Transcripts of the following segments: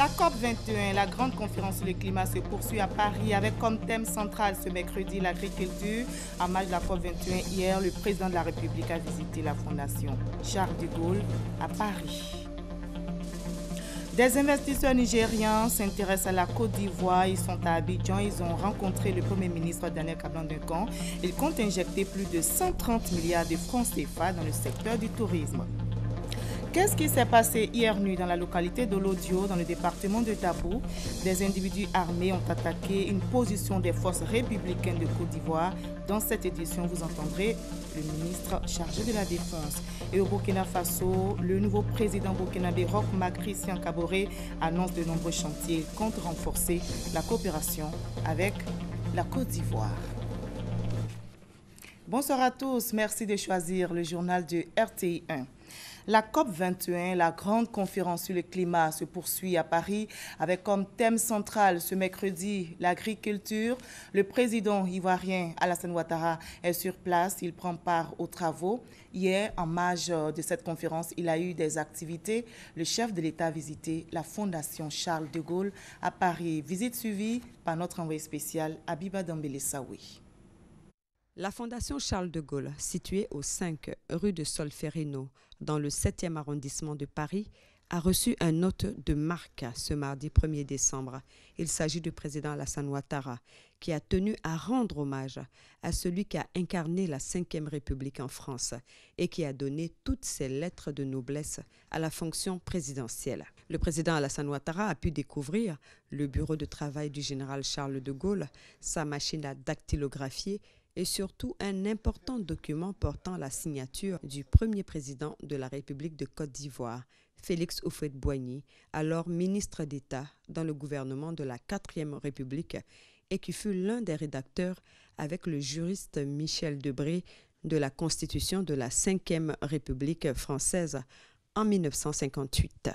La COP 21, la grande conférence sur le climat, se poursuit à Paris avec comme thème central ce mercredi l'agriculture. En marge de la COP 21, hier, le président de la République a visité la fondation Charles de Gaulle à Paris. Des investisseurs nigérians s'intéressent à la Côte d'Ivoire. Ils sont à Abidjan. Ils ont rencontré le Premier ministre Daniel Kablan-Duncan. Ils comptent injecter plus de 130 milliards de francs CFA dans le secteur du tourisme. Qu'est-ce qui s'est passé hier nuit dans la localité de l'Audio, dans le département de Tabou? Des individus armés ont attaqué une position des forces républicaines de Côte d'Ivoire. Dans cette édition, vous entendrez le ministre chargé de la Défense. Et au Burkina Faso, le nouveau président burkinabé Roch Marc Christian Kaboré annonce de nombreux chantiers. Il compte renforcer la coopération avec la Côte d'Ivoire. Bonsoir à tous, merci de choisir le journal de RTI 1. La COP 21, la grande conférence sur le climat, se poursuit à Paris avec comme thème central ce mercredi l'agriculture. Le président ivoirien Alassane Ouattara est sur place, il prend part aux travaux. Hier, en marge de cette conférence, il a eu des activités. Le chef de l'État a visité la fondation Charles de Gaulle à Paris. Visite suivie par notre envoyé spécial Abiba Dambélé-Saoui. La fondation Charles de Gaulle, située au 5 rue de Solferino, dans le 7e arrondissement de Paris, a reçu un hôte de marque ce mardi 1er décembre. Il s'agit du président Alassane Ouattara, qui a tenu à rendre hommage à celui qui a incarné la 5e République en France et qui a donné toutes ses lettres de noblesse à la fonction présidentielle. Le président Alassane Ouattara a pu découvrir le bureau de travail du général Charles de Gaulle, sa machine à dactylographier et surtout un important document portant la signature du premier président de la République de Côte d'Ivoire, Félix Houphouët-Boigny, alors ministre d'État dans le gouvernement de la 4e République et qui fut l'un des rédacteurs avec le juriste Michel Debré de la Constitution de la 5e République française en 1958.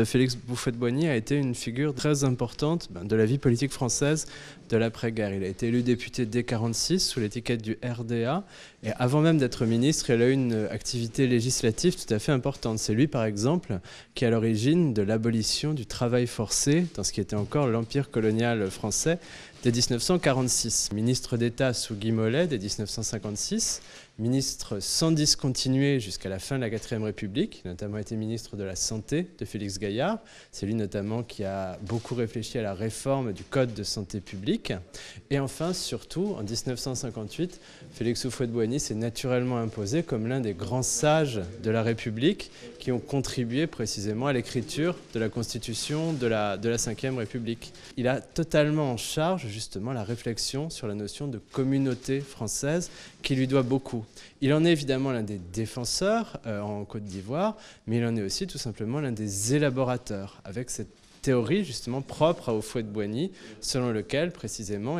Félix Houphouët-Boigny a été une figure très importante de la vie politique française de l'après-guerre. Il a été élu député dès 1946 sous l'étiquette du RDA et avant même d'être ministre, il a eu une activité législative tout à fait importante. C'est lui par exemple qui est à l'origine de l'abolition du travail forcé dans ce qui était encore l'empire colonial français dès 1946. Ministre d'État sous Guy Mollet dès 1956, ministre sans discontinuer jusqu'à la fin de la 4e République. Il a notamment été ministre de la Santé de Félix Gaillard. C'est lui notamment qui a beaucoup réfléchi à la réforme du Code de santé publique. Et enfin, surtout, en 1958, Félix Houphouët-Boigny s'est naturellement imposé comme l'un des grands sages de la République qui ont contribué précisément à l'écriture de la Constitution de la 5e République. Il a totalement en charge justement la réflexion sur la notion de communauté française qui lui doit beaucoup. Il en est évidemment l'un des défenseurs en Côte d'Ivoire, mais il en est aussi tout simplement l'un des élaborateurs, avec cette théorie justement propre à Houphouët-Boigny, selon lequel précisément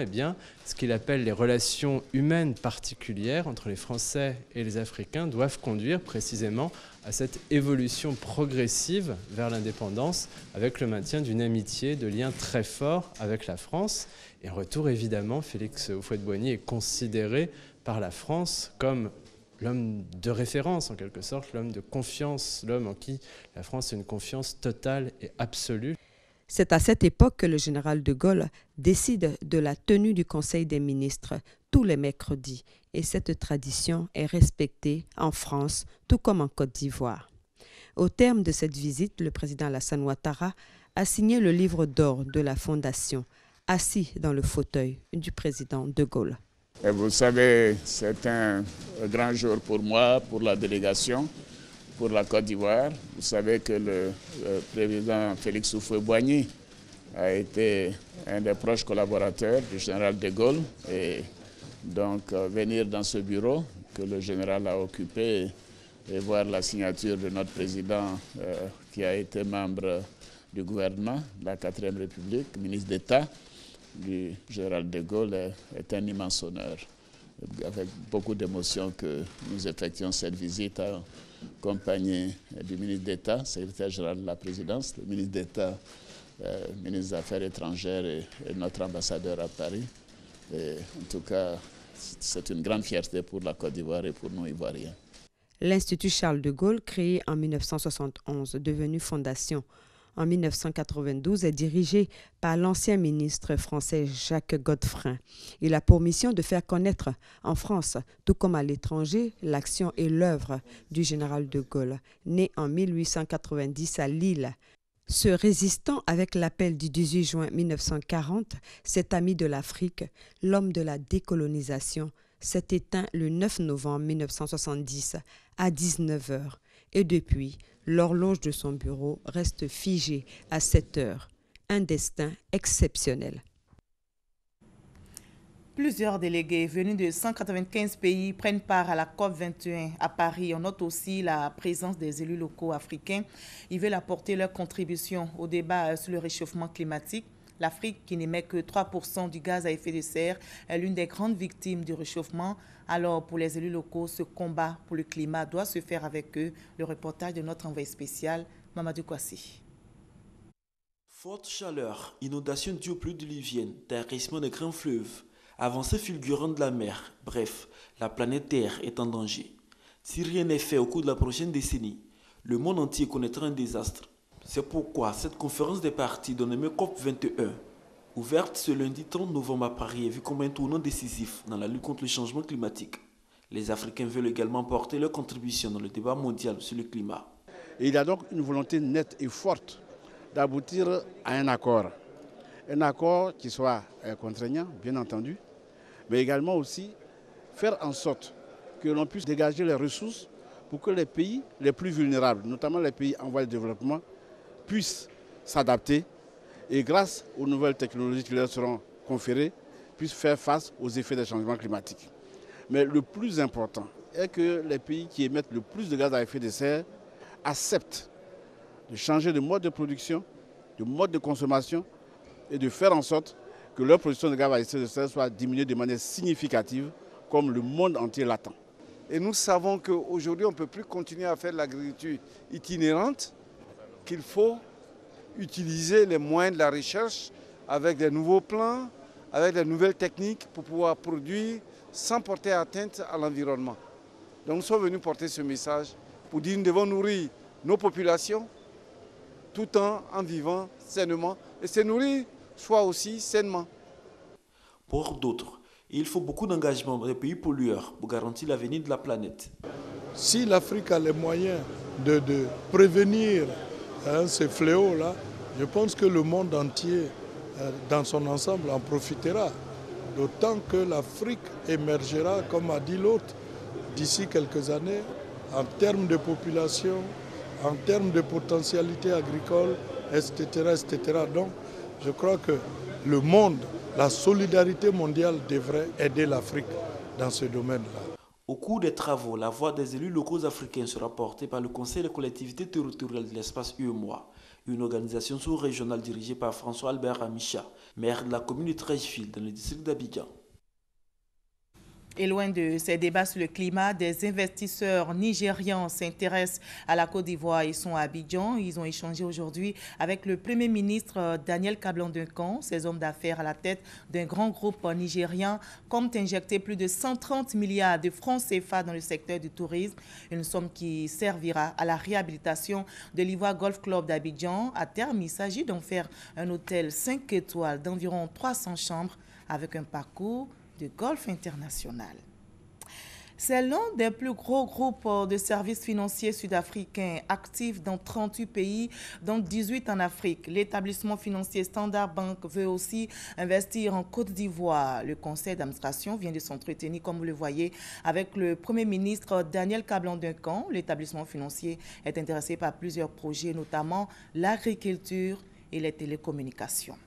ce qu'il appelle les relations humaines particulières entre les Français et les Africains doivent conduire précisément à cette évolution progressive vers l'indépendance, avec le maintien d'une amitié, de liens très forts avec la France. Et en retour, évidemment, Félix Houphouët-Boigny est considéré par la France comme l'homme de référence, en quelque sorte, l'homme de confiance, l'homme en qui la France a une confiance totale et absolue. C'est à cette époque que le général de Gaulle décide de la tenue du Conseil des ministres tous les mercredis et cette tradition est respectée en France tout comme en Côte d'Ivoire. Au terme de cette visite, le président Alassane Ouattara a signé le livre d'or de la Fondation, assis dans le fauteuil du président de Gaulle. Et vous savez, c'est un grand jour pour moi, pour la délégation, pour la Côte d'Ivoire. Vous savez que le président Félix Houphouët-Boigny a été un des proches collaborateurs du général de Gaulle. Et donc venir dans ce bureau que le général a occupé et voir la signature de notre président qui a été membre du gouvernement de la 4e République, ministre d'État du général de Gaulle, est un immense honneur. Avec beaucoup d'émotion que nous effectuons cette visite accompagnée du ministre d'État, secrétaire général de la présidence, le ministre d'État, ministre des Affaires étrangères et notre ambassadeur à Paris. Et en tout cas, c'est une grande fierté pour la Côte d'Ivoire et pour nous Ivoiriens. L'Institut Charles de Gaulle, créé en 1971, devenu fondation en 1992 est dirigé par l'ancien ministre français Jacques Godefroy. Il a pour mission de faire connaître en France, tout comme à l'étranger, l'action et l'œuvre du général de Gaulle, né en 1890 à Lille. Se résistant avec l'appel du 18 juin 1940, cet ami de l'Afrique, l'homme de la décolonisation, s'est éteint le 9 novembre 1970 à 19h. Et depuis, l'horloge de son bureau reste figée à 7 heures. Un destin exceptionnel. Plusieurs délégués venus de 195 pays prennent part à la COP21 à Paris. On note aussi la présence des élus locaux africains. Ils veulent apporter leur contribution au débat sur le réchauffement climatique. L'Afrique, qui n'émet que 3% du gaz à effet de serre, est l'une des grandes victimes du réchauffement. Alors, pour les élus locaux, ce combat pour le climat doit se faire avec eux. Le reportage de notre envoyé spécial, Mamadou Kouassi. Forte chaleur, inondations dues aux pluies diluviennes, tarissement des grands fleuves, avancée fulgurante de la mer, bref, la planète Terre est en danger. Si rien n'est fait au cours de la prochaine décennie, le monde entier connaîtra un désastre. C'est pourquoi cette conférence des partis dénommée COP21, ouverte ce lundi 30 novembre à Paris, est vue comme un tournant décisif dans la lutte contre le changement climatique. Les Africains veulent également porter leur contribution dans le débat mondial sur le climat. Et il y a donc une volonté nette et forte d'aboutir à un accord. Un accord qui soit contraignant, bien entendu, mais également aussi faire en sorte que l'on puisse dégager les ressources pour que les pays les plus vulnérables, notamment les pays en voie de développement, puissent s'adapter et grâce aux nouvelles technologies qui leur seront conférées, puissent faire face aux effets des changements climatiques. Mais le plus important est que les pays qui émettent le plus de gaz à effet de serre acceptent de changer de mode de production, de mode de consommation et de faire en sorte que leur production de gaz à effet de serre soit diminuée de manière significative, comme le monde entier l'attend. Et nous savons qu'aujourd'hui, on ne peut plus continuer à faire de l'agriculture itinérante, qu'il faut utiliser les moyens de la recherche avec des nouveaux plans, avec des nouvelles techniques pour pouvoir produire sans porter atteinte à l'environnement. Donc nous sommes venus porter ce message pour dire que nous devons nourrir nos populations tout en vivant sainement et se nourrir soit aussi sainement. Pour d'autres, il faut beaucoup d'engagement des pays pollueurs pour garantir l'avenir de la planète. Si l'Afrique a les moyens de prévenir ces fléaux-là, je pense que le monde entier, dans son ensemble, en profitera. D'autant que l'Afrique émergera, comme a dit l'autre, d'ici quelques années, en termes de population, en termes de potentialité agricole, etc., etc. Donc, je crois que le monde, la solidarité mondiale devrait aider l'Afrique dans ce domaine-là. Au cours des travaux, la voix des élus locaux africains sera portée par le Conseil des collectivités territoriales de l'espace UEMOA, une organisation sous-régionale dirigée par François-Albert Amicha, maire de la commune de Treichville, dans le district d'Abidjan. Et loin de ces débats sur le climat, des investisseurs nigérians s'intéressent à la Côte d'Ivoire. Ils sont à Abidjan. Ils ont échangé aujourd'hui avec le Premier ministre Daniel Kablan-Duncan. Ces hommes d'affaires à la tête d'un grand groupe nigérien comptent injecter plus de 130 milliards de francs CFA dans le secteur du tourisme. Une somme qui servira à la réhabilitation de l'Ivoire Golf Club d'Abidjan. À terme, il s'agit d'en faire un hôtel 5 étoiles d'environ 300 chambres avec un parcours de golf international. C'est l'un des plus gros groupes de services financiers sud-africains actifs dans 38 pays, dont 18 en Afrique. L'établissement financier Standard Bank veut aussi investir en Côte d'Ivoire. Le conseil d'administration vient de s'entretenir, comme vous le voyez, avec le Premier ministre Daniel Kablan-Duncan. L'établissement financier est intéressé par plusieurs projets, notamment l'agriculture et les télécommunications.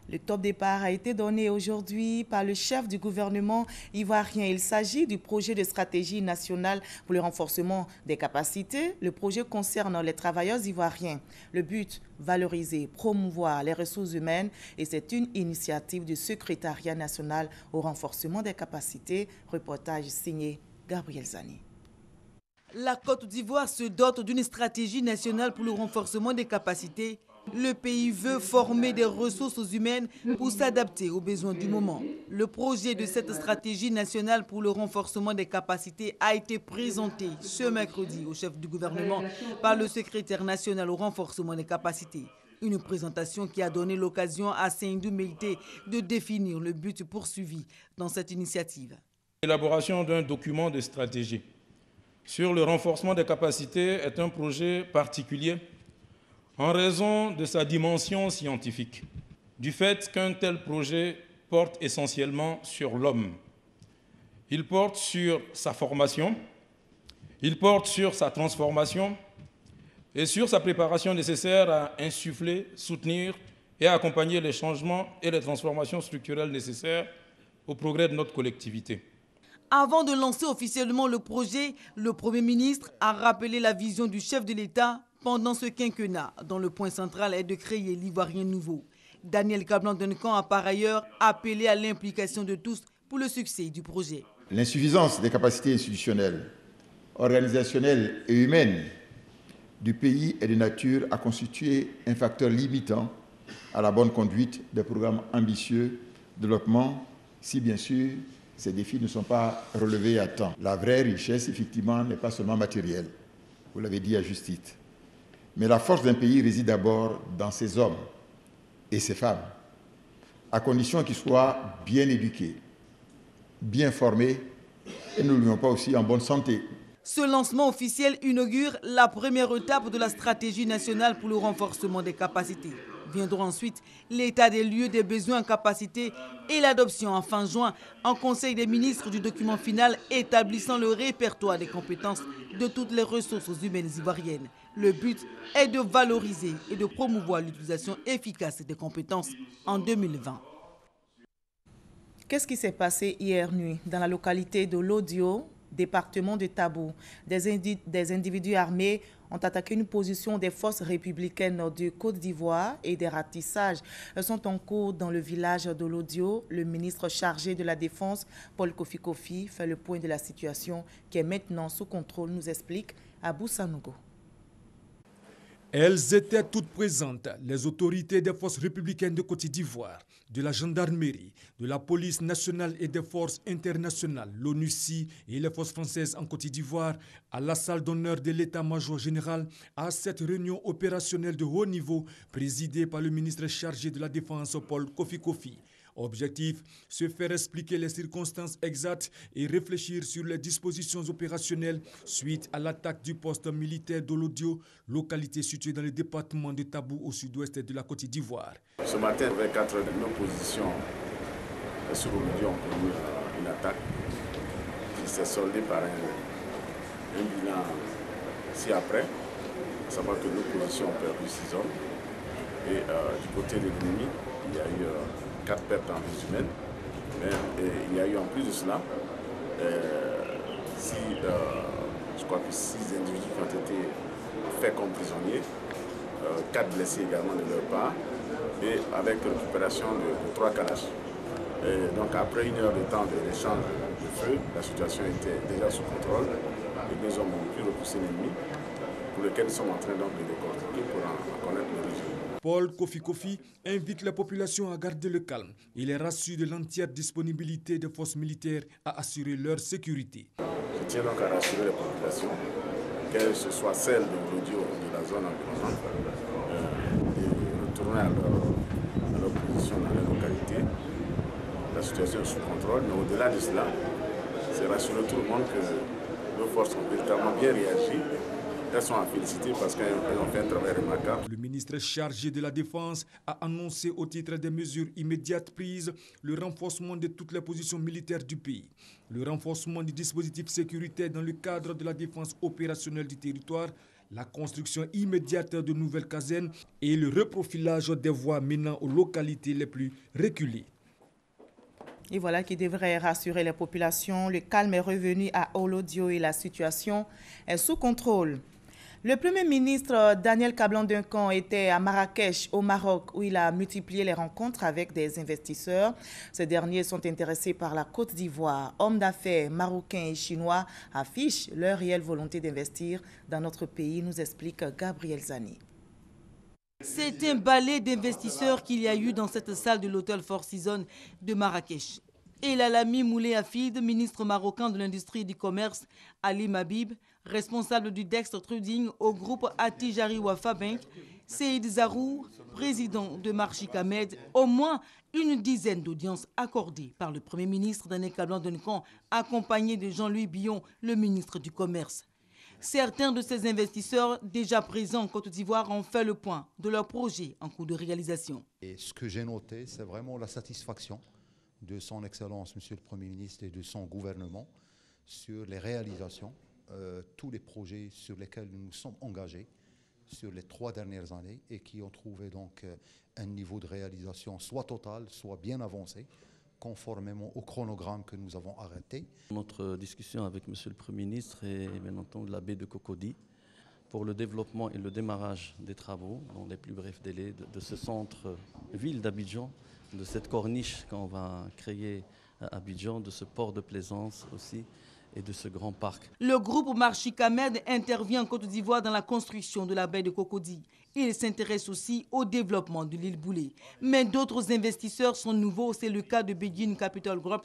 Le top départ a été donné aujourd'hui par le chef du gouvernement ivoirien. Il s'agit du projet de stratégie nationale pour le renforcement des capacités. Le projet concerne les travailleurs ivoiriens. Le but, valoriser, promouvoir les ressources humaines et c'est une initiative du secrétariat national au renforcement des capacités. Reportage signé Gabriel Zani. La Côte d'Ivoire se dote d'une stratégie nationale pour le renforcement des capacités Le pays veut former des ressources humaines pour s'adapter aux besoins du moment. Le projet de cette stratégie nationale pour le renforcement des capacités a été présenté ce mercredi au chef du gouvernement par le secrétaire national au renforcement des capacités. Une présentation qui a donné l'occasion à Seindou Meïté de définir le but poursuivi dans cette initiative. L'élaboration d'un document de stratégie sur le renforcement des capacités est un projet particulier en raison de sa dimension scientifique, du fait qu'un tel projet porte essentiellement sur l'homme. Il porte sur sa formation, il porte sur sa transformation et sur sa préparation nécessaire à insuffler, soutenir et à accompagner les changements et les transformations structurelles nécessaires au progrès de notre collectivité. Avant de lancer officiellement le projet, le Premier ministre a rappelé la vision du chef de l'État pendant ce quinquennat, dont le point central est de créer l'Ivoirien nouveau. Daniel Kablan-Duncan a par ailleurs appelé à l'implication de tous pour le succès du projet. L'insuffisance des capacités institutionnelles, organisationnelles et humaines du pays est de nature à constituer un facteur limitant à la bonne conduite des programmes ambitieux de développement, si bien sûr ces défis ne sont pas relevés à temps. La vraie richesse, effectivement, n'est pas seulement matérielle, vous l'avez dit à juste titre. Mais la force d'un pays réside d'abord dans ses hommes et ses femmes, à condition qu'ils soient bien éduqués, bien formés et n'oublions pas aussi en bonne santé. Ce lancement officiel inaugure la première étape de la stratégie nationale pour le renforcement des capacités. Viendront ensuite l'état des lieux des besoins en capacité et l'adoption en fin juin en Conseil des ministres du document final établissant le répertoire des compétences de toutes les ressources humaines ivoiriennes. Le but est de valoriser et de promouvoir l'utilisation efficace des compétences en 2020. Qu'est-ce qui s'est passé hier nuit dans la localité de Lodio, département de Tabou? Des individus armés ont attaqué une position des forces républicaines de Côte d'Ivoire et des ratissages sont en cours dans le village de Lodio. Le ministre chargé de la Défense, Paul Kofi Kofi, fait le point de la situation qui est maintenant sous contrôle, nous explique Abou Sanogo. Elles étaient toutes présentes, les autorités des forces républicaines de Côte d'Ivoire, de la gendarmerie, de la police nationale et des forces internationales, l'ONUCI et les forces françaises en Côte d'Ivoire, à la salle d'honneur de l'état-major général, à cette réunion opérationnelle de haut niveau présidée par le ministre chargé de la Défense, Paul Kofi Kofi. Objectif, se faire expliquer les circonstances exactes et réfléchir sur les dispositions opérationnelles suite à l'attaque du poste militaire de Lodio, localité située dans le département de Tabou au sud-ouest de la Côte d'Ivoire. Ce matin, vers 4 heures de nos positions sur Lodio, on a connu une attaque qui s'est soldée par un bilan ci-après, à savoir que nos positions ont perdu 6 hommes et du côté de l'ennemi, il y a eu 4 pertes en vie humaine, mais il y a eu en plus de cela, je crois que 6 individus qui ont été faits comme prisonniers, 4 blessés également de leur part, et avec récupération de 3 calaches. Donc après 1 heure de temps de l'échange de feu, la situation était déjà sous contrôle, et nos hommes ont pu repousser l'ennemi, pour lequel nous sommes en train donc de décortiquer pour en connaître l'origine. Paul Kofi Kofi invite la population à garder le calme. Il est rassure de l'entière disponibilité des forces militaires à assurer leur sécurité. Je tiens donc à rassurer les populations, qu'elles ce soit celles de Lodio ou de la zone environnante, de retourner à leur position dans la localité. La situation est sous contrôle, mais au-delà de cela, c'est rassurer tout le monde que nos forces ont véritablement bien réagi. Elles sont à féliciter parce qu'elles ont fait un travail remarquable. Le ministre chargé de la Défense a annoncé au titre des mesures immédiates prises le renforcement de toutes les positions militaires du pays, le renforcement du dispositif sécuritaire dans le cadre de la défense opérationnelle du territoire, la construction immédiate de nouvelles casernes et le reprofilage des voies menant aux localités les plus reculées. Et voilà qui devrait rassurer les populations. Le calme est revenu à Olodio et la situation est sous contrôle. Le Premier ministre Daniel Kablan-Duncan était à Marrakech, au Maroc, où il a multiplié les rencontres avec des investisseurs. Ces derniers sont intéressés par la Côte d'Ivoire. Hommes d'affaires marocains et chinois affichent leur réelle volonté d'investir dans notre pays, nous explique Gabriel Zani. C'est un balai d'investisseurs qu'il y a eu dans cette salle de l'hôtel Four Seasons de Marrakech. El Alami Moulé Hafid, ministre marocain de l'industrie et du commerce, Ali Mabib, responsable du Dextre Trading au groupe Attijari Wafa Bank, Seyd Zarour, président de Marchika Med, au moins une dizaine d'audiences accordées par le Premier ministre Daniel Kablan-Duncan, accompagné de Jean-Louis Billon, le ministre du Commerce. Certains de ces investisseurs déjà présents en Côte d'Ivoire ont fait le point de leur projet en cours de réalisation. Et ce que j'ai noté, c'est vraiment la satisfaction de son Excellence, Monsieur le Premier ministre, et de son gouvernement sur les réalisations, tous les projets sur lesquels nous nous sommes engagés sur les 3 dernières années et qui ont trouvé donc un niveau de réalisation soit total, soit bien avancé, conformément au chronogramme que nous avons arrêté. Notre discussion avec Monsieur le Premier ministre et bien entendu la baie de Cocody pour le développement et le démarrage des travaux dans les plus brefs délais de ce centre-ville d'Abidjan, de cette corniche qu'on va créer à Abidjan, de ce port de plaisance aussi et de ce grand parc. Le groupe Marchika Med intervient en Côte d'Ivoire dans la construction de la baie de Cocody. Il s'intéresse aussi au développement de l'île Boulé. Mais d'autres investisseurs sont nouveaux, c'est le cas de Beijing Capital Group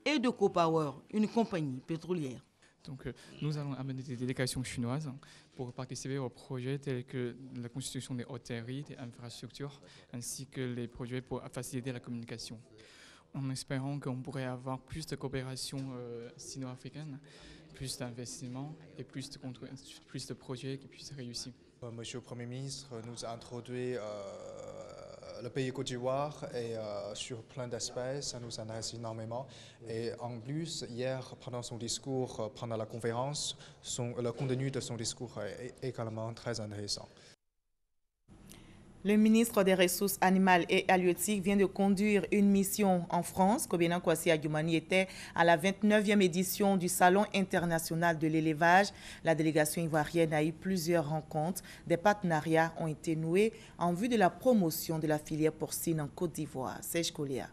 et de CoPower, une compagnie pétrolière. Donc nous allons amener des délégations chinoises pour participer aux projets tels que la construction des hôtelleries, des infrastructures, ainsi que les projets pour faciliter la communication. En espérant qu'on pourrait avoir plus de coopération sino-africaine, plus d'investissements et plus de projets qui puissent réussir. Monsieur le Premier ministre nous a introduit le pays Côte d'Ivoire et sur plein d'aspects, ça nous intéresse énormément. Et en plus, hier, pendant son discours, pendant la conférence, le contenu de son discours est également très intéressant. Le ministre des Ressources animales et halieutiques vient de conduire une mission en France. Kobena Kwasi Adjoumani était à la 29e édition du Salon international de l'élevage. La délégation ivoirienne a eu plusieurs rencontres. Des partenariats ont été noués en vue de la promotion de la filière porcine en Côte d'Ivoire. Serge Kolia.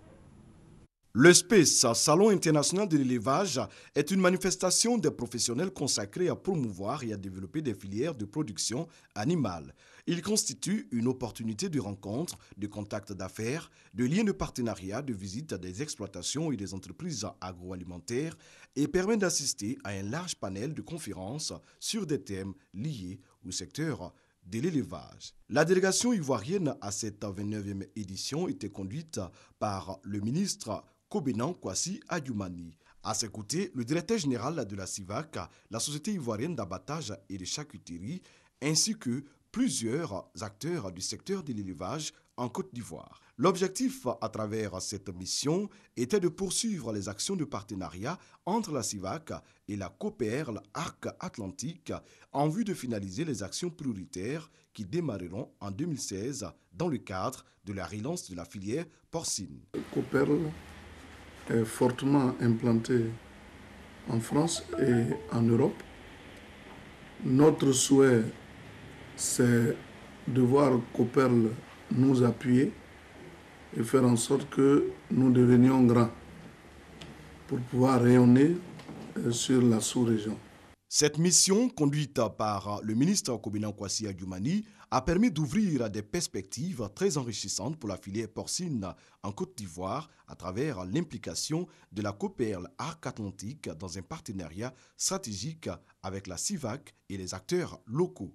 Le SPACE, Salon international de l'élevage, est une manifestation des professionnels consacrés à promouvoir et à développer des filières de production animale. Il constitue une opportunité de rencontre, de contact d'affaires, de liens de partenariat, de visite à des exploitations et des entreprises agroalimentaires et permet d'assister à un large panel de conférences sur des thèmes liés au secteur de l'élevage. La délégation ivoirienne à cette 29e édition était conduite par le ministre Kobena Kwasi Adjoumani. À ses côtés, le directeur général de la CIVAC, la Société ivoirienne d'abattage et de charcuterie, ainsi que plusieurs acteurs du secteur de l'élevage en Côte d'Ivoire. L'objectif à travers cette mission était de poursuivre les actions de partenariat entre la CIVAC et la Coperle Arc Atlantique en vue de finaliser les actions prioritaires qui démarreront en 2016 dans le cadre de la relance de la filière porcine. Coperle est fortement implanté en France et en Europe. Notre souhait, c'est de voir Coperle nous appuyer et faire en sorte que nous devenions grands pour pouvoir rayonner sur la sous-région. Cette mission, conduite par le ministre Kobena Kwasi Adjoumani, a permis d'ouvrir des perspectives très enrichissantes pour la filière porcine en Côte d'Ivoire à travers l'implication de la Coperle Arc Atlantique dans un partenariat stratégique avec la CIVAC et les acteurs locaux.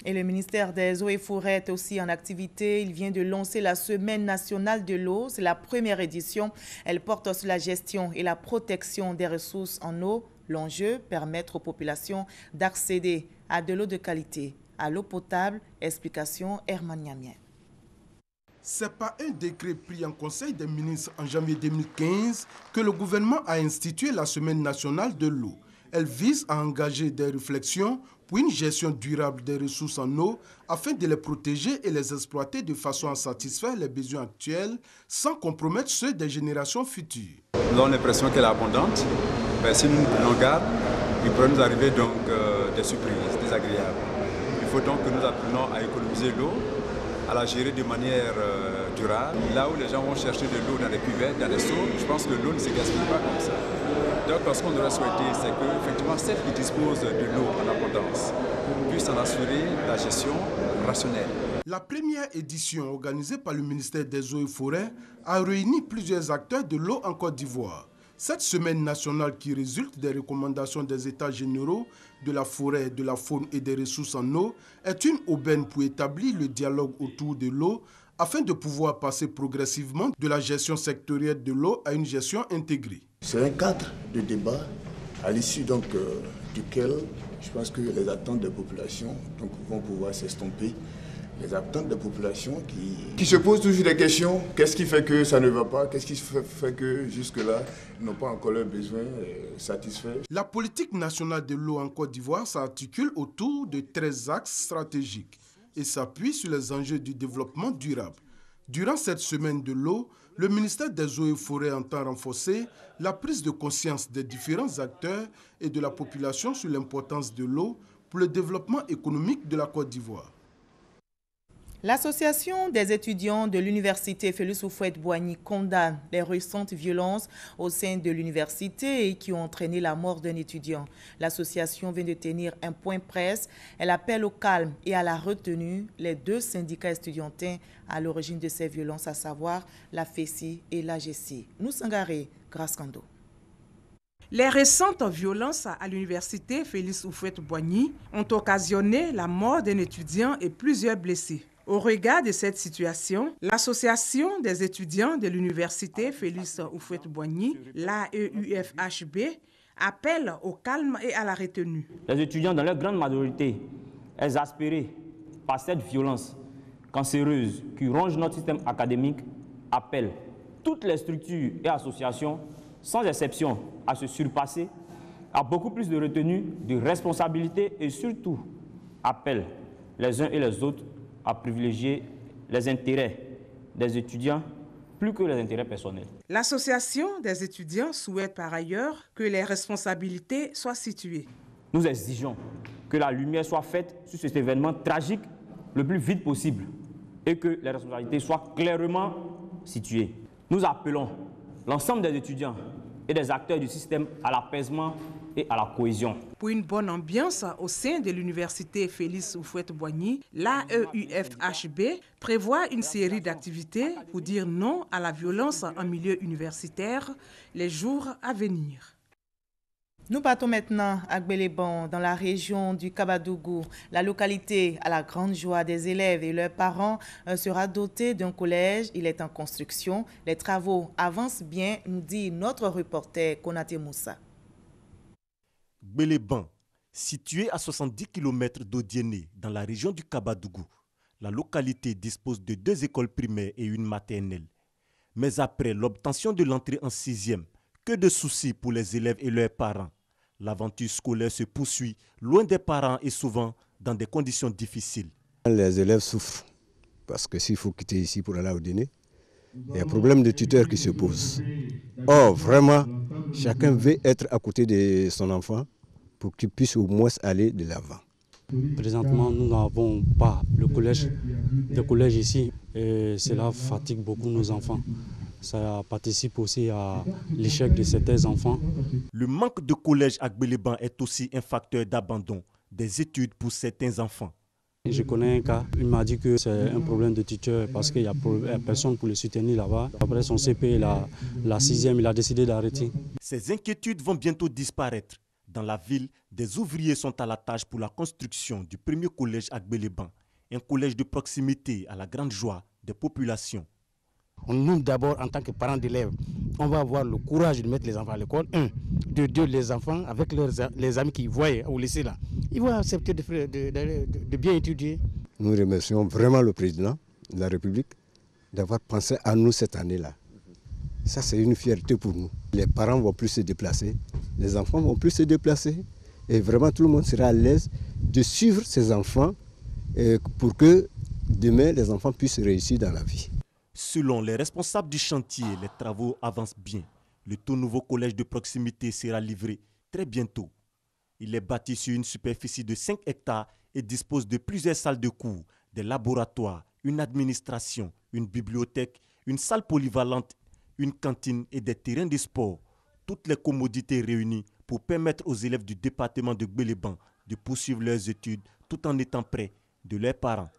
Et le ministère des Eaux et Forêts est aussi en activité. Il vient de lancer la Semaine nationale de l'eau. C'est la première édition. Elle porte sur la gestion et la protection des ressources en eau. L'enjeu, permettre aux populations d'accéder à de l'eau de qualité, à l'eau potable. Explication Herman Niamien. C'est par un décret pris en Conseil des ministres en janvier 2015 que le gouvernement a institué la Semaine nationale de l'eau. Elle vise à engager des réflexions pour une gestion durable des ressources en eau afin de les protéger et les exploiter de façon à satisfaire les besoins actuels sans compromettre ceux des générations futures. Nous avons l'impression qu'elle est abondante, mais si nous nous prenons garde, il pourrait nous arriver donc des surprises désagréables. Il faut donc que nous apprenions à économiser l'eau, à la gérer de manière durable. Là où les gens vont chercher de l'eau dans les cuvettes, dans les seaux, je pense que l'eau ne se gaspille pas comme ça. Donc ce qu'on devrait souhaiter, c'est que effectivement celles qui disposent de l'eau en abondance puissent en assurer la gestion rationnelle. La première édition organisée par le ministère des Eaux et Forêts a réuni plusieurs acteurs de l'eau en Côte d'Ivoire. Cette semaine nationale qui résulte des recommandations des États généraux de la forêt, de la faune et des ressources en eau est une aubaine pour établir le dialogue autour de l'eau afin de pouvoir passer progressivement de la gestion sectorielle de l'eau à une gestion intégrée. C'est un cadre de débat à l'issue duquel je pense que les attentes des populations vont pouvoir s'estomper. Les attentes des populations qui se posent toujours des questions. Qu'est-ce qui fait que ça ne va pas? Qu'est-ce qui fait que jusque-là, ils n'ont pas encore leurs besoins satisfaits? La politique nationale de l'eau en Côte d'Ivoire s'articule autour de 13 axes stratégiques et s'appuie sur les enjeux du développement durable. Durant cette semaine de l'eau, le ministère des Eaux et Forêts entend renforcer la prise de conscience des différents acteurs et de la population sur l'importance de l'eau pour le développement économique de la Côte d'Ivoire. L'association des étudiants de l'université Félix Houphouët-Boigny condamne les récentes violences au sein de l'université et qui ont entraîné la mort d'un étudiant. L'association vient de tenir un point presse. Elle appelle au calme et à la retenue les deux syndicats estudiantins à l'origine de ces violences, à savoir la FESI et l'AGC. Nous Sangaré, Grâce Kando. Les récentes violences à l'université Félix Houphouët-Boigny ont occasionné la mort d'un étudiant et plusieurs blessés. Au regard de cette situation, l'association des étudiants de l'université Félix Houphouët-Boigny, l'AEUFHB, appelle au calme et à la retenue. Les étudiants, dans leur grande majorité, exaspérés par cette violence cancéreuse qui ronge notre système académique, appellent toutes les structures et associations, sans exception, à se surpasser, à beaucoup plus de retenue, de responsabilité et surtout appellent les uns et les autres à privilégier les intérêts des étudiants plus que les intérêts personnels. L'association des étudiants souhaite par ailleurs que les responsabilités soient situées. Nous exigeons que la lumière soit faite sur cet événement tragique le plus vite possible et que les responsabilités soient clairement situées. Nous appelons l'ensemble des étudiants et des acteurs du système à l'apaisement et à la cohésion. Pour une bonne ambiance au sein de l'université Félix Houphouët-Boigny, l'AEUFHB prévoit une série d'activités pour dire non à la violence en milieu universitaire les jours à venir. Nous partons maintenant à Gbeleban, dans la région du Kabadougou. La localité, à la grande joie des élèves et leurs parents, sera dotée d'un collège. Il est en construction. Les travaux avancent bien, nous dit notre reporter Konaté Moussa. Gbeleban, située à 70 km d'Odiéné, dans la région du Kabadougou, la localité dispose de 2 écoles primaires et une maternelle. Mais après l'obtention de l'entrée en 6e, que de soucis pour les élèves et leurs parents. L'aventure scolaire se poursuit loin des parents et souvent dans des conditions difficiles. Les élèves souffrent parce que s'il faut quitter ici pour aller au dîner, il y a un problème de tuteur qui se pose. Or, vraiment, chacun veut être à côté de son enfant pour qu'il puisse au moins aller de l'avant. Présentement, nous n'avons pas le collège ici et cela fatigue beaucoup nos enfants. Ça participe aussi à l'échec de certains enfants. Le manque de collège à Gbeleban est aussi un facteur d'abandon des études pour certains enfants. Je connais un cas, il m'a dit que c'est un problème de tuteur parce qu'il n'y a personne pour le soutenir là-bas. Après son CP, la 6e, il a décidé d'arrêter. Ces inquiétudes vont bientôt disparaître. Dans la ville, des ouvriers sont à la tâche pour la construction du premier collège à Gbeleban, un collège de proximité à la grande joie des populations. Nous, d'abord, en tant que parents d'élèves, on va avoir le courage de mettre les enfants à l'école. De deux, les enfants, avec les amis qu'ils voient au lycée, là, ils vont accepter de bien étudier. Nous remercions vraiment le président de la République d'avoir pensé à nous cette année-là. Ça, c'est une fierté pour nous. Les parents vont plus se déplacer, les enfants vont plus se déplacer. Et vraiment, tout le monde sera à l'aise de suivre ses enfants pour que demain, les enfants puissent réussir dans la vie. Selon les responsables du chantier, les travaux avancent bien. Le tout nouveau collège de proximité sera livré très bientôt. Il est bâti sur une superficie de 5 hectares et dispose de plusieurs salles de cours, des laboratoires, une administration, une bibliothèque, une salle polyvalente, une cantine et des terrains de sport. Toutes les commodités réunies pour permettre aux élèves du département de Gbeleban de poursuivre leurs études tout en étant près de leurs parents.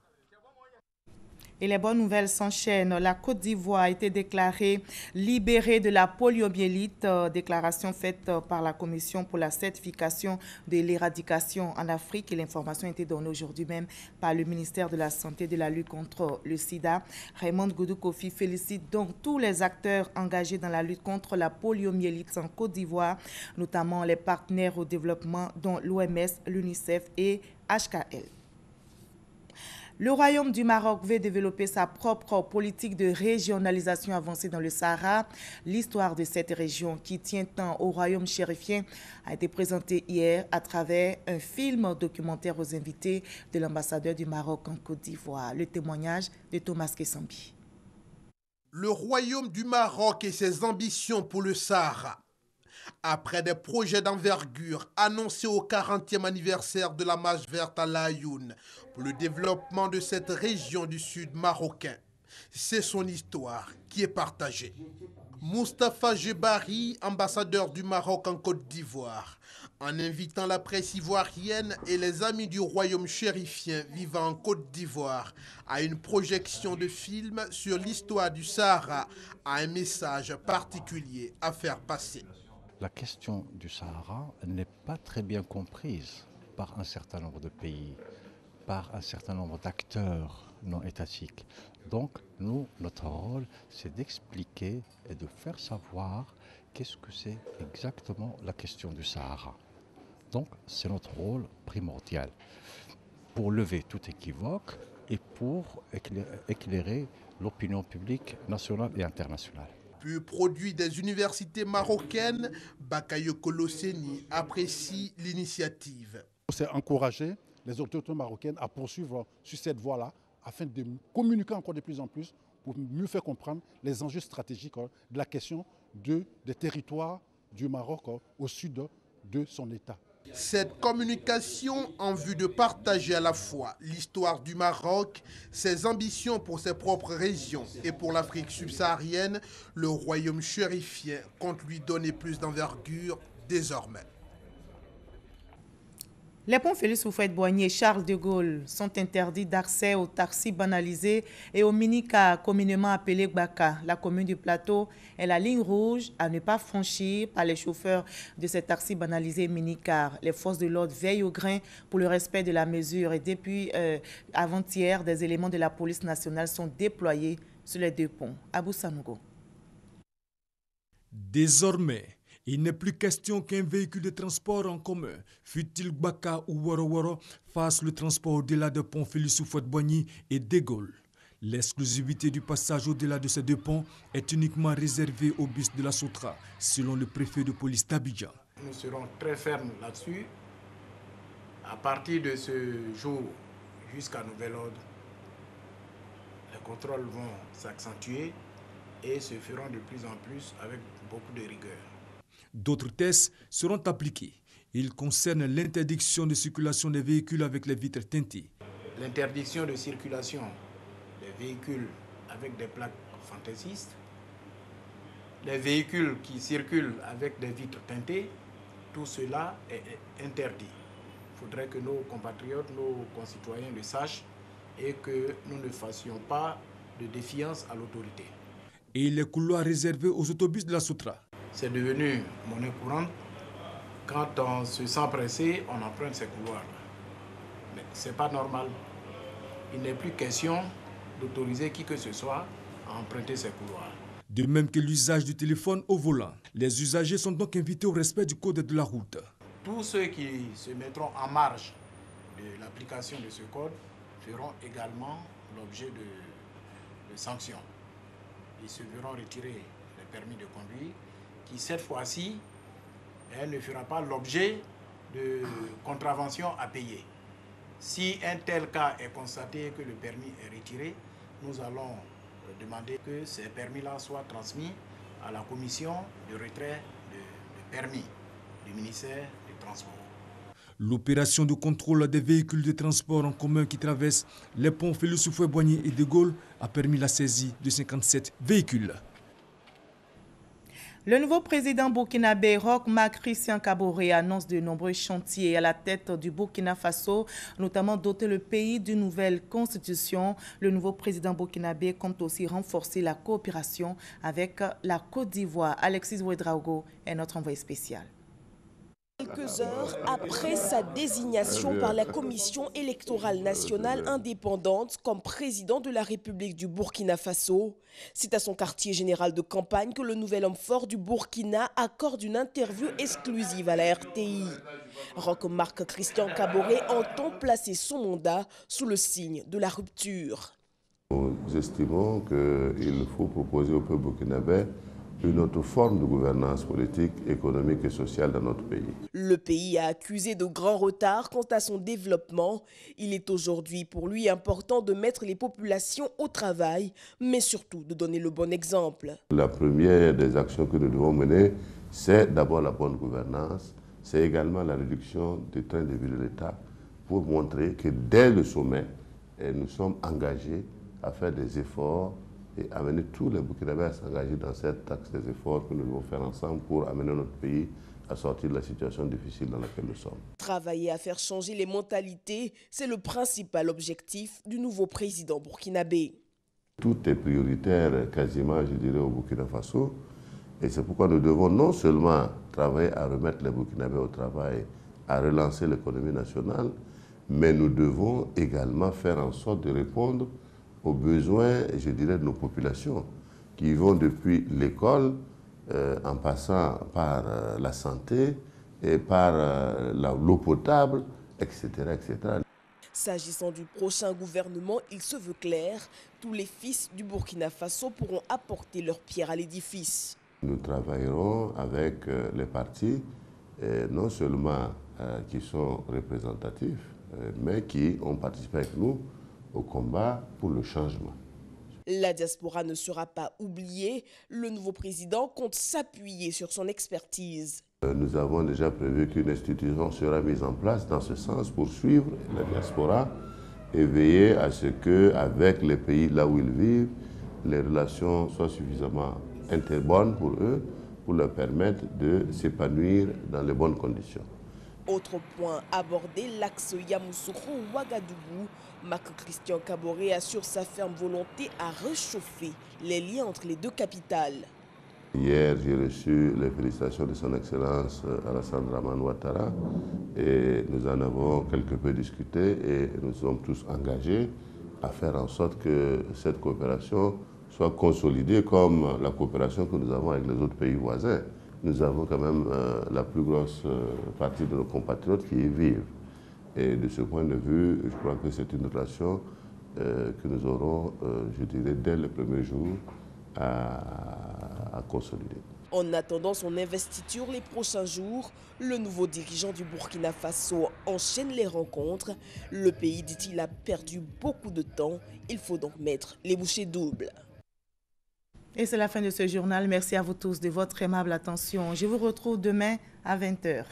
Et les bonnes nouvelles s'enchaînent. La Côte d'Ivoire a été déclarée libérée de la poliomyélite, déclaration faite par la Commission pour la certification de l'éradication en Afrique. Et l'information a été donnée aujourd'hui même par le ministère de la Santé et de la lutte contre le sida. Raymond Goudou Kofi félicite donc tous les acteurs engagés dans la lutte contre la poliomyélite en Côte d'Ivoire, notamment les partenaires au développement dont l'OMS, l'UNICEF et HKL. Le Royaume du Maroc veut développer sa propre politique de régionalisation avancée dans le Sahara. L'histoire de cette région qui tient tant au Royaume chérifien a été présentée hier à travers un film documentaire aux invités de l'ambassadeur du Maroc en Côte d'Ivoire. Le témoignage de Thomas Kessambi. Le Royaume du Maroc et ses ambitions pour le Sahara. Après des projets d'envergure annoncés au 40e anniversaire de la Marche verte à Laayoune pour le développement de cette région du sud marocain, c'est son histoire qui est partagée. Moustapha Jebari, ambassadeur du Maroc en Côte d'Ivoire, en invitant la presse ivoirienne et les amis du royaume chérifien vivant en Côte d'Ivoire à une projection de film sur l'histoire du Sahara, a un message particulier à faire passer. La question du Sahara n'est pas très bien comprise par un certain nombre de pays, par un certain nombre d'acteurs non étatiques. Donc, notre rôle, c'est d'expliquer et de faire savoir qu'est-ce que c'est exactement la question du Sahara. Donc, c'est notre rôle primordial pour lever tout équivoque et pour éclairer l'opinion publique nationale et internationale. Puis produit des universités marocaines, Bakayo Koloseni apprécie l'initiative. C'est encourager les autorités marocaines à poursuivre sur cette voie-là afin de communiquer encore de plus en plus pour mieux faire comprendre les enjeux stratégiques de la question des territoires du Maroc au sud de son État. Cette communication en vue de partager à la fois l'histoire du Maroc, ses ambitions pour ses propres régions et pour l'Afrique subsaharienne, le royaume chérifien compte lui donner plus d'envergure désormais. Les ponts Félix Houphouët-Boigny et Charles de Gaulle sont interdits d'accès aux taxis banalisés et aux mini-cars communément appelés Gbaka. La commune du Plateau est la ligne rouge à ne pas franchir par les chauffeurs de ces taxis banalisés et mini-cars. Les forces de l'ordre veillent au grain pour le respect de la mesure et depuis avant-hier, des éléments de la police nationale sont déployés sur les deux ponts. Abou Sanogo. Désormais, il n'est plus question qu'un véhicule de transport en commun, fût-il Gbaka ou Woro, fasse le transport au-delà de pont Félix Houphouët-Boigny et de Gaulle. L'exclusivité du passage au-delà de ces deux ponts est uniquement réservée aux bus de la Sotra, selon le préfet de police d'Abidjan. Nous serons très fermes là-dessus. À partir de ce jour jusqu'à nouvel ordre, les contrôles vont s'accentuer et se feront de plus en plus avec beaucoup de rigueur. D'autres tests seront appliqués. Ils concernent l'interdiction de circulation des véhicules avec les vitres teintées. L'interdiction de circulation des véhicules avec des plaques fantaisistes, les véhicules qui circulent avec des vitres teintées, tout cela est interdit. Il faudrait que nos compatriotes, nos concitoyens le sachent et que nous ne fassions pas de défiance à l'autorité. Et les couloirs réservés aux autobus de la Sotra. C'est devenu monnaie courante. Quand on se sent pressé, on emprunte ces couloirs. Mais ce n'est pas normal. Il n'est plus question d'autoriser qui que ce soit à emprunter ces couloirs. De même que l'usage du téléphone au volant. Les usagers sont donc invités au respect du code de la route. Tous ceux qui se mettront en marge de l'application de ce code feront également l'objet de sanctions. Ils se verront retirer les permis de conduire qui, cette fois-ci, elle ne fera pas l'objet de contraventions à payer. Si un tel cas est constaté que le permis est retiré, nous allons demander que ces permis-là soient transmis à la commission de retrait de permis du ministère des Transports. L'opération de contrôle des véhicules de transport en commun qui traversent les ponts Félix Houphouët-Boigny et de Gaulle a permis la saisie de 57 véhicules. Le nouveau président burkinabé Roch Marc Christian Kaboré annonce de nombreux chantiers à la tête du Burkina Faso, notamment doter le pays d'une nouvelle constitution. Le nouveau président burkinabé compte aussi renforcer la coopération avec la Côte d'Ivoire. Alexis Ouedraogo est notre envoyé spécial. Quelques heures après sa désignation par la Commission électorale nationale indépendante comme président de la République du Burkina Faso, c'est à son quartier général de campagne que le nouvel homme fort du Burkina accorde une interview exclusive à la RTI. Roch Marc Christian Kaboré entend placer son mandat sous le signe de la rupture. Nous estimons qu'il faut proposer au peuple burkinabé une autre forme de gouvernance politique, économique et sociale dans notre pays. Le pays a accusé de grands retards quant à son développement. Il est aujourd'hui pour lui important de mettre les populations au travail, mais surtout de donner le bon exemple. La première des actions que nous devons mener, c'est d'abord la bonne gouvernance, c'est également la réduction du train de vie de l'État pour montrer que dès le sommet, nous sommes engagés à faire des efforts et amener tous les Burkinabés à s'engager dans cet axe des efforts que nous devons faire ensemble pour amener notre pays à sortir de la situation difficile dans laquelle nous sommes. Travailler à faire changer les mentalités, c'est le principal objectif du nouveau président burkinabé. Tout est prioritaire quasiment, je dirais, au Burkina Faso. Et c'est pourquoi nous devons non seulement travailler à remettre les Burkinabés au travail, à relancer l'économie nationale, mais nous devons également faire en sorte de répondre aux besoins, je dirais, de nos populations, qui vont depuis l'école, en passant par la santé et par l'eau potable, etc., etc. S'agissant du prochain gouvernement, il se veut clair, tous les fils du Burkina Faso pourront apporter leur pierre à l'édifice. Nous travaillerons avec les partis, non seulement qui sont représentatifs, mais qui ont participé avec nous au combat pour le changement. La diaspora ne sera pas oubliée. Le nouveau président compte s'appuyer sur son expertise. Nous avons déjà prévu qu'une institution sera mise en place dans ce sens pour suivre la diaspora et veiller à ce qu'avec les pays là où ils vivent, les relations soient suffisamment bonnes pour eux, pour leur permettre de s'épanouir dans les bonnes conditions. Autre point abordé, l'axe Yamoussoukro-Ouagadougou. Marc Christian Kaboré assure sa ferme volonté à réchauffer les liens entre les deux capitales. Hier, j'ai reçu les félicitations de son Excellence Alassane Dramane Ouattara et nous en avons quelque peu discuté et nous sommes tous engagés à faire en sorte que cette coopération soit consolidée comme la coopération que nous avons avec les autres pays voisins. Nous avons quand même la plus grosse partie de nos compatriotes qui y vivent. Et de ce point de vue, je crois que c'est une relation que nous aurons, je dirais, dès les premiers jours à consolider. En attendant son investiture les prochains jours, le nouveau dirigeant du Burkina Faso enchaîne les rencontres. Le pays, dit-il, a perdu beaucoup de temps. Il faut donc mettre les bouchées doubles. Et c'est la fin de ce journal. Merci à vous tous de votre aimable attention. Je vous retrouve demain à 20 h.